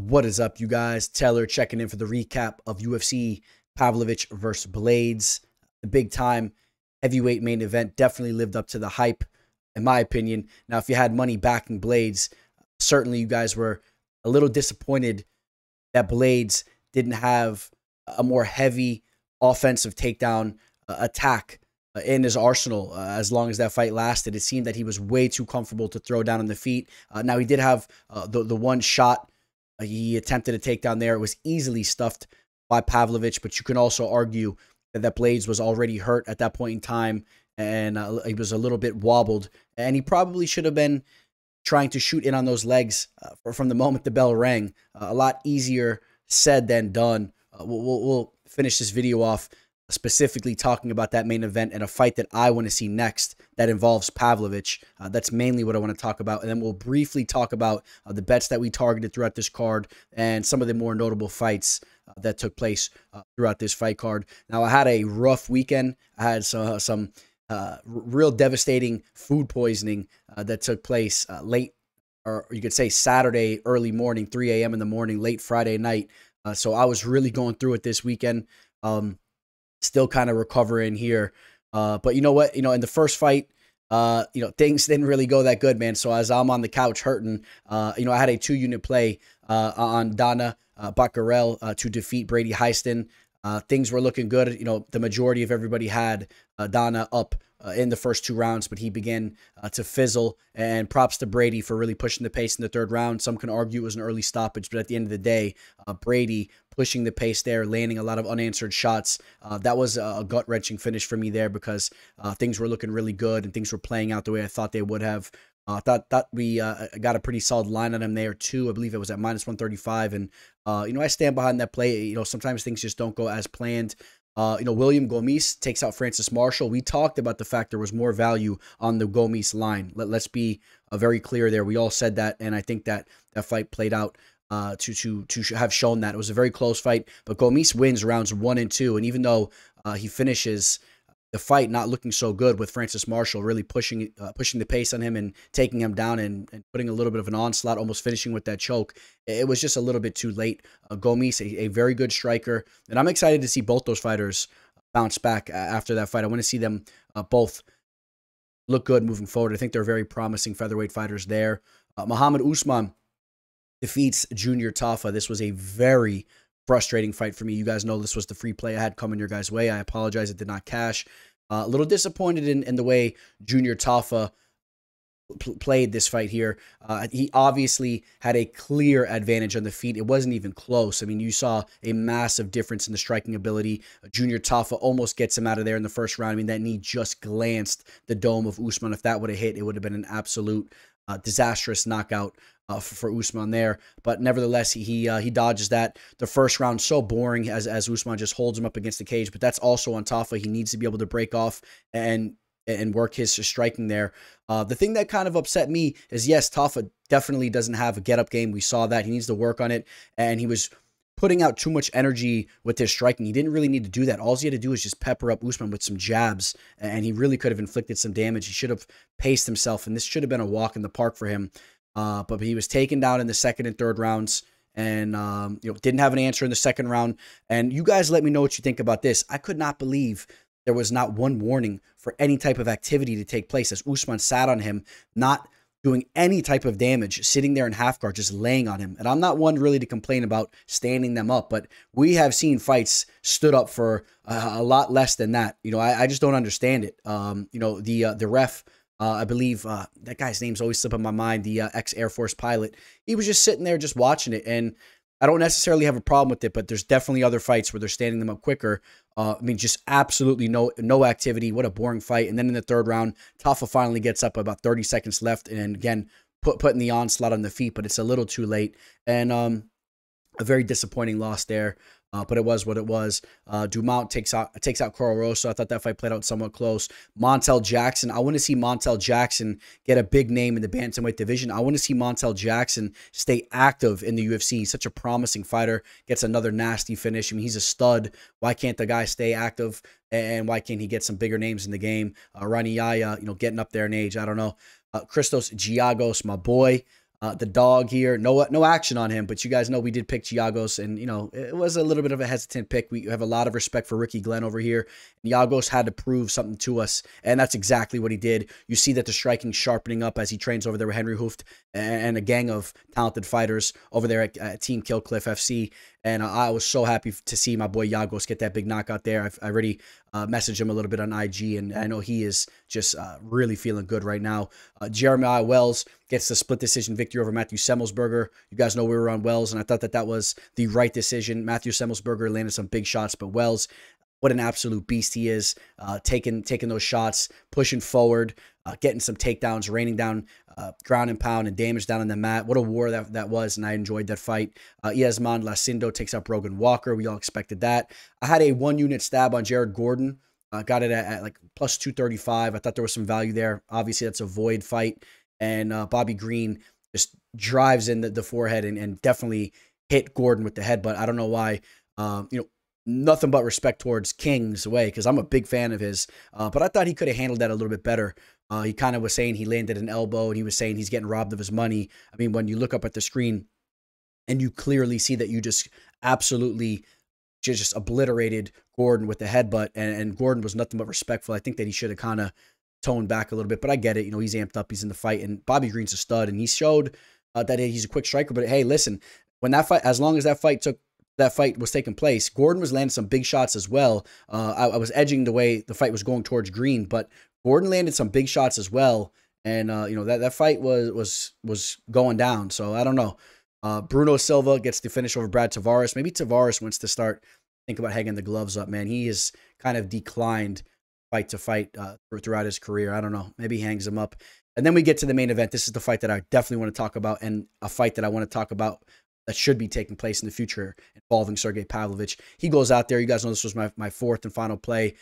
What is up, you guys? Taylor checking in for the recap of UFC Pavlovich versus Blades. The big time heavyweight main event definitely lived up to the hype, in my opinion. Now, if you had money backing Blades, certainly you guys were a little disappointed that Blades didn't have a more heavy offensive takedown attack in his arsenal as long as that fight lasted. It seemed that he was way too comfortable to throw down on the feet. Now, he did have the one shot he attempted a takedown there. It was easily stuffed by Pavlovich, but you can also argue that Blades was already hurt at that point in time, and he was a little bit wobbled, and he probably should have been trying to shoot in on those legs from the moment the bell rang. A lot easier said than done. We'll finish this video off specifically talking about that main event and a fight that I want to see next that involves Pavlovich. That's mainly what I want to talk about. And then we'll briefly talk about the bets that we targeted throughout this card and some of the more notable fights that took place throughout this fight card. Now, I had a rough weekend. I had some real devastating food poisoning that took place late, or you could say Saturday early morning, 3 a.m. in the morning, late Friday night. So I was really going through it this weekend. Still kind of recovering here. But you know what? In the first fight, things didn't really go that good, man. So as I'm on the couch hurting, I had a 2-unit play on Dana Bakkarel to defeat Brady Heiston. Things were looking good. The majority of everybody had Dana up in the first 2 rounds, but he began to fizzle. And props to Brady for really pushing the pace in the 3rd round. Some can argue it was an early stoppage, but at the end of the day, Brady pushing the pace there, landing a lot of unanswered shots. That was a gut-wrenching finish for me there because things were looking really good and things were playing out the way I thought they would have. Thought we got a pretty solid line on him there too. I believe it was at -135, and I stand behind that play. Sometimes things just don't go as planned. William Gomis takes out Francis Marshall. We talked about the fact there was more value on the Gomis line. Let's be very clear there. We all said that, and I think that that fight played out to have shown that. It was a very close fight, but Gomis wins rounds 1 and 2, and even though he finishes the fight not looking so good with Francis Marshall really pushing the pace on him and taking him down and putting a little bit of an onslaught, almost finishing with that choke, it was just a little bit too late. Gomis, a very good striker, and I'm excited to see both those fighters bounce back after that fight. I want to see them both look good moving forward. I think they're very promising featherweight fighters there. Muhammad Usman defeats Junior Tafa. This was a very frustrating fight for me. You guys know this was the free play I had coming your guys' way. I apologize it did not cash. A little disappointed in the way Junior Tafa played this fight here. He obviously had a clear advantage on the feet. It wasn't even close. I mean, you saw a massive difference in the striking ability. Junior Tafa almost gets him out of there in the first round. I mean, that knee just glanced the dome of Usman. If that would have hit, it would have been an absolute disastrous knockout for Usman there. But nevertheless, he dodges that. The first round so boring as Usman just holds him up against the cage. But that's also on Tafa. He needs to be able to break off and work his striking there. The thing that kind of upset me is, yes, Tafa definitely doesn't have a get-up game. We saw that. He needs to work on it. And he was putting out too much energy with his striking. He didn't really need to do that. All he had to do was just pepper up Usman with some jabs, and he really could have inflicted some damage. He should have paced himself, and this should have been a walk in the park for him. But he was taken down in the 2nd and 3rd rounds, and didn't have an answer in the 2nd round. And you guys let me know what you think about this. I could not believe there was not one warning for any type of activity to take place as Usman sat on him, not doing any type of damage, sitting there in half guard, just laying on him. And I'm not one really to complain about standing them up, but we have seen fights stood up for a lot less than that. I just don't understand it. The ref, I believe that guy's name's always slipping my mind, the ex-Air Force pilot. He was just sitting there just watching it, and I don't necessarily have a problem with it, but there's definitely other fights where they're standing them up quicker. I mean, just absolutely no activity. What a boring fight. And then in the 3rd round, Tafa finally gets up about 30 seconds left, and again, putting the onslaught on the feet, but it's a little too late. And a very disappointing loss there. But it was what it was. Dumont takes out Carl Rosa. I thought that fight played out somewhat close. Montel Jackson. I want to see Montel Jackson get a big name in the bantamweight division. I want to see Montel Jackson stay active in the UFC. He's such a promising fighter. Gets another nasty finish. I mean, he's a stud. Why can't the guy stay active? And why can't he get some bigger names in the game? Rani Yaya, getting up there in age. I don't know. Christos Giagos, my boy. the dog here. No action on him, but you guys know we did pick Giagos, and it was a little bit of a hesitant pick. We have a lot of respect for Ricky Glenn over here. And Giagos had to prove something to us, and that's exactly what he did. You see that the striking sharpening up as he trains over there with Henry Hooft and a gang of talented fighters over there at Team Killcliff FC. And I was so happy to see my boy Giagos get that big knockout there. I already messaged him a little bit on IG, and I know he is just really feeling good right now. Jeremiah Wells gets the split decision victory over Matthew Semmelsberger. You guys know we were on Wells, and I thought that was the right decision. Matthew Semmelsberger landed some big shots, but Wells, what an absolute beast he is, taking those shots, pushing forward, getting some takedowns, raining down ground and pound and damage down on the mat. What a war that was, and I enjoyed that fight. Yasman Lacindo takes up Rogan Walker. We all expected that. I had a 1-unit stab on Jared Gordon. Got it at like plus 235. I thought there was some value there. Obviously, that's a void fight. And Bobby Green just drives in the forehead and definitely hit Gordon with the headbutt. I don't know why. Nothing but respect towards King's way, because I'm a big fan of his. But I thought he could have handled that a little bit better. He kind of was saying he landed an elbow, and he was saying he's getting robbed of his money. I mean, when you look up at the screen and you clearly see that you just absolutely just obliterated Gordon with the headbutt, and Gordon was nothing but respectful. I think that he should have kind of toned back a little bit, but I get it. He's amped up. He's in the fight, and Bobby Green's a stud, and he showed that he's a quick striker. But hey, listen, when that fight, as long as that fight was taking place, Gordon was landing some big shots as well. I was edging the way the fight was going towards Green, but Gordon landed some big shots as well, and that fight was going down. So I don't know. Bruno Silva gets the finish over Brad Tavares. Maybe Tavares wants to think about hanging the gloves up, man. He has kind of declined fight to fight throughout his career. I don't know. Maybe he hangs him up. And then we get to the main event. This is the fight that I definitely want to talk about, and a fight that I want to talk about that should be taking place in the future involving Sergei Pavlovich. He goes out there. You guys know this was my fourth and final play.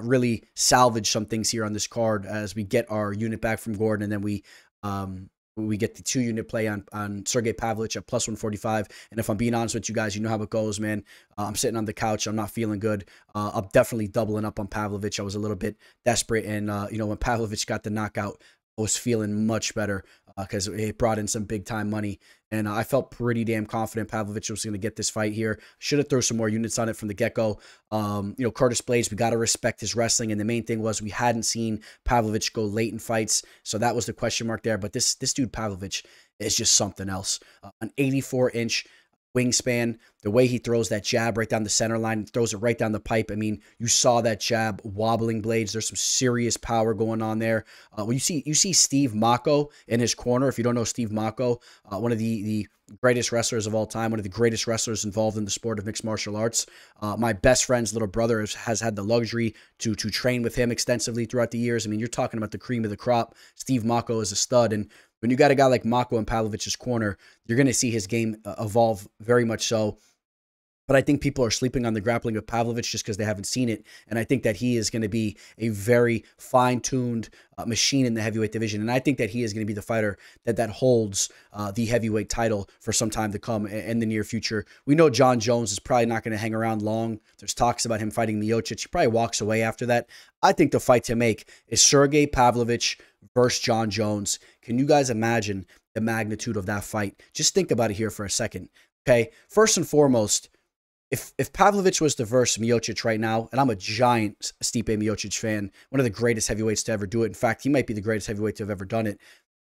Really salvage some things here on this card as we get our unit back from Gordon, and then we get the 2-unit play on Sergei Pavlovich at plus 145. And if I'm being honest with you guys, you know how it goes, man. I'm sitting on the couch. I'm not feeling good. I'm definitely doubling up on Pavlovich. I was a little bit desperate. And, when Pavlovich got the knockout, I was feeling much better because it brought in some big-time money. And I felt pretty damn confident Pavlovich was going to get this fight here. Should have thrown some more units on it from the get-go. Curtis Blades, we got to respect his wrestling. And the main thing was we hadn't seen Pavlovich go late in fights. So that was the question mark there. But this dude, Pavlovich, is just something else. An 84-inch wingspan, the way he throws that jab right down the center line, throws it right down the pipe. I mean, you saw that jab wobbling Blades. There's some serious power going on there. Well, you see Steve Mako in his corner. If you don't know Steve Mako, one of the greatest wrestlers of all time, one of the greatest wrestlers involved in the sport of mixed martial arts. My best friend's little brother has had the luxury to train with him extensively throughout the years. I mean, you're talking about the cream of the crop. Steve Mako is a stud, and when you got a guy like Mako in Pavlovich's corner, you're going to see his game evolve very much so. But I think people are sleeping on the grappling of Pavlovich just because they haven't seen it. And I think that he is going to be a very fine-tuned machine in the heavyweight division. And I think that he is going to be the fighter that holds the heavyweight title for some time to come in the near future. We know John Jones is probably not going to hang around long. There's talks about him fighting Miocic. He probably walks away after that. I think the fight to make is Sergei Pavlovich versus John Jones. Can you guys imagine the magnitude of that fight? Just think about it here for a second. Okay, first and foremost, if Pavlovich was to verse Miocic right now, and I'm a giant Stipe Miocic fan, one of the greatest heavyweights to ever do it. In fact, he might be the greatest heavyweight to have ever done it.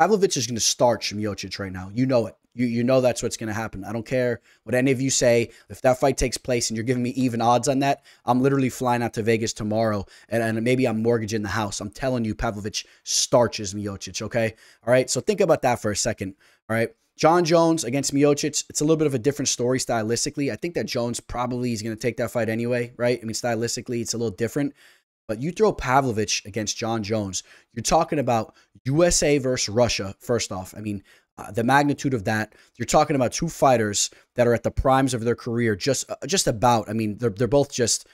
Pavlovich is going to starch Miocic right now. You know it. You know that's what's going to happen. I don't care what any of you say. If that fight takes place and you're giving me even odds on that, I'm literally flying out to Vegas tomorrow, and maybe I'm mortgaging the house. I'm telling you, Pavlovich starches Miocic, okay? All right, so think about that for a second, all right? John Jones against Miocic, it's a little bit of a different story stylistically. I think that Jones probably is going to take that fight anyway, right? I mean, stylistically, it's a little different. But you throw Pavlovich against John Jones, you're talking about USA versus Russia, first off. I mean, the magnitude of that, you're talking about two fighters that are at the primes of their career, just about. I mean, they're both just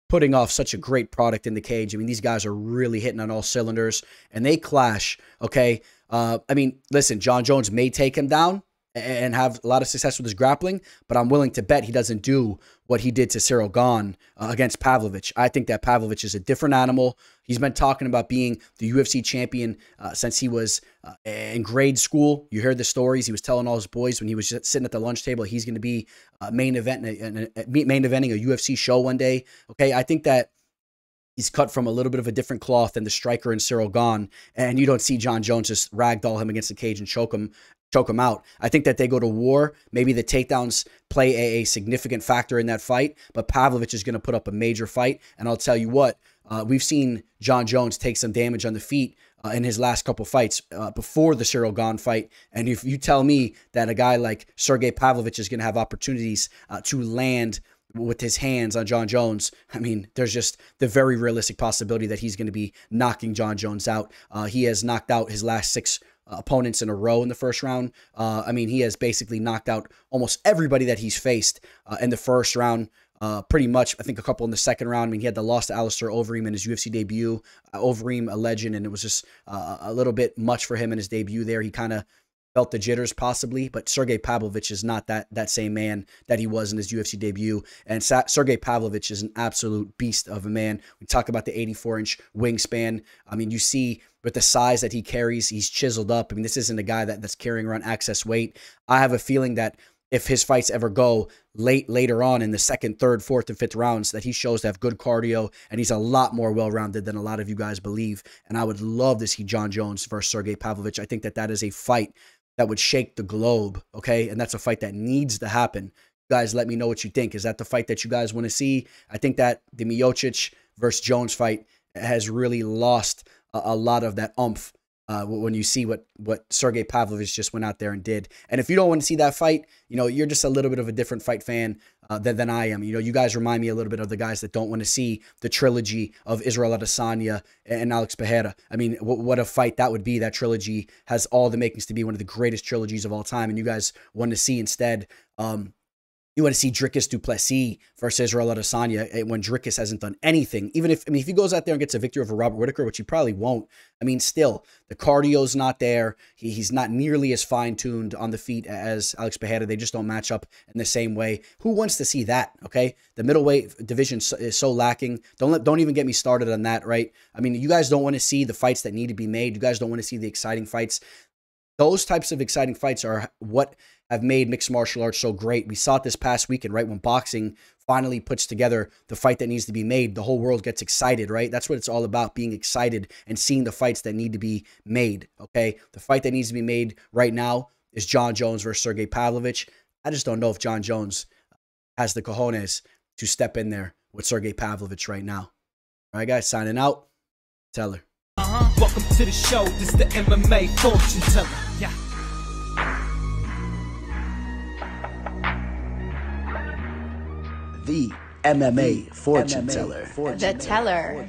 putting off such a great product in the cage. I mean, these guys are really hitting on all cylinders, and they clash, okay? I mean, listen, John Jones may take him down, and have a lot of success with his grappling, but I'm willing to bet he doesn't do what he did to Cyril Gane against Pavlovich. I think that Pavlovich is a different animal. He's been talking about being the UFC champion since he was in grade school. You heard the stories. He was telling all his boys when he was just sitting at the lunch table, he's going to be main eventing a UFC show one day. Okay, I think that he's cut from a little bit of a different cloth than the striker in Cyril Gane, and you don't see John Jones just ragdoll him against the cage and choke him out. I think that they go to war. Maybe the takedowns play a significant factor in that fight, but Pavlovich is going to put up a major fight. And I'll tell you what, we've seen John Jones take some damage on the feet in his last couple fights before the Cyril Gane fight. And if you tell me that a guy like Sergei Pavlovich is going to have opportunities to land with his hands on John Jones, I mean, there's just the very realistic possibility that he's going to be knocking John Jones out. He has knocked out his last 6 opponents in a row in the first round. I mean, he has basically knocked out almost everybody that he's faced in the first round. Pretty much, I think a couple in the second round. I mean, he had the loss to Alistair Overeem in his UFC debut. Overeem, a legend, and it was just a little bit much for him in his debut there. He kind of felt the jitters possibly, but Sergei Pavlovich is not that same man that he was in his UFC debut. And Sergei Pavlovich is an absolute beast of a man. We talk about the 84-inch wingspan. I mean, you see with the size that he carries, he's chiseled up. I mean, this isn't a guy that's carrying around excess weight. I have a feeling that if his fights ever go later on in the second, third, fourth, and fifth rounds, that he shows to have good cardio, and he's a lot more well-rounded than a lot of you guys believe. And I would love to see John Jones versus Sergei Pavlovich. I think that is a fight that would shake the globe, okay? And that's a fight that needs to happen. You guys, let me know what you think. Is that the fight that you guys want to see? I think that the Miocic versus Jones fight has really lost a lot of that oomph when you see what Sergei Pavlovich just went out there and did. And if you don't want to see that fight, you know, you're just a little bit of a different fight fan than I am. You know, you guys remind me a little bit of the guys that don't want to see the trilogy of Israel Adesanya and Alex Pereira. I mean, what a fight that would be. That trilogy has all the makings to be one of the greatest trilogies of all time. And you guys want to see instead, you want to see Dricus du Plessis versus Israel Adesanya when Dricus hasn't done anything. Even if, I mean, if he goes out there and gets a victory over Robert Whittaker, which he probably won't, I mean, still, the cardio's not there. He's not nearly as fine-tuned on the feet as Alex Pereira. They just don't match up in the same way. Who wants to see that, okay? The middleweight division is so lacking. Don't even get me started on that, right? I mean, you guys don't want to see the fights that need to be made. You guys don't want to see the exciting fights. Those types of exciting fights are what have made mixed martial arts so great. We saw it this past weekend, right? When boxing finally puts together the fight that needs to be made, the whole world gets excited, right? That's what it's all about, being excited and seeing the fights that need to be made, okay? The fight that needs to be made right now is John Jones versus Sergei Pavlovich. I just don't know if John Jones has the cojones to step in there with Sergei Pavlovich right now. All right, guys, signing out. Teller. Welcome to the show. This is the MMA fortune teller. Yeah. The MMA fortune teller. The teller.